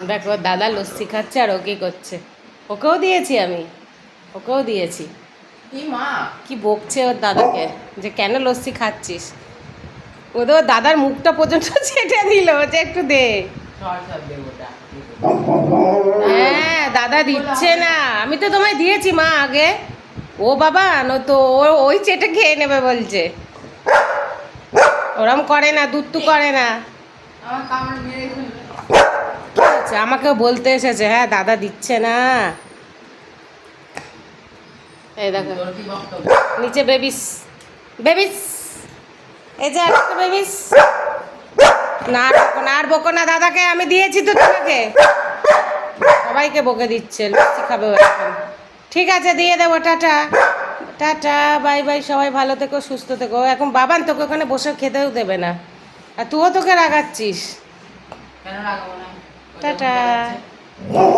দেখো দাদা লস্যি খাচ্ছে আর ওকে করছে, ওকেও দিয়েছি আমি, ওকেও দিয়েছি। কি বকছে ওর দাদাকে যে কেন লস্যি খাচ্ছিস, ওদের দাদার মুখটা পর্যন্ত ছেটে দিল যে একটু দে। হ্যাঁ দাদা দিচ্ছে না, আমি তো তোমায় দিয়েছি মা আগে। ও বাবা তো ওই চেটে খেয়ে নেবে বলছে, ওরম করে না, দুধ করে না। আচ্ছা আমাকেও বলতে এসেছে, হ্যাঁ দাদা দিচ্ছে না। এই দেখো নিচে বেবিস, বেবিস, এই যে একটা বেবিস। না আর বকো না দাদাকে, আমি দিয়েছি তো তোমাকে। সবাইকে বকে দিচ্ছে, লস্যি খাবে ও এখন। ঠিক আছে দিয়ে দেবো, টাটা টাটা, বাই বাই, সবাই ভালো থেকো সুস্থ থেকো। এখন বাবান তোকে ওখানে বসে খেতেও দেবে না, আর তুইও তোকে রাগাচ্ছিস। টাটা।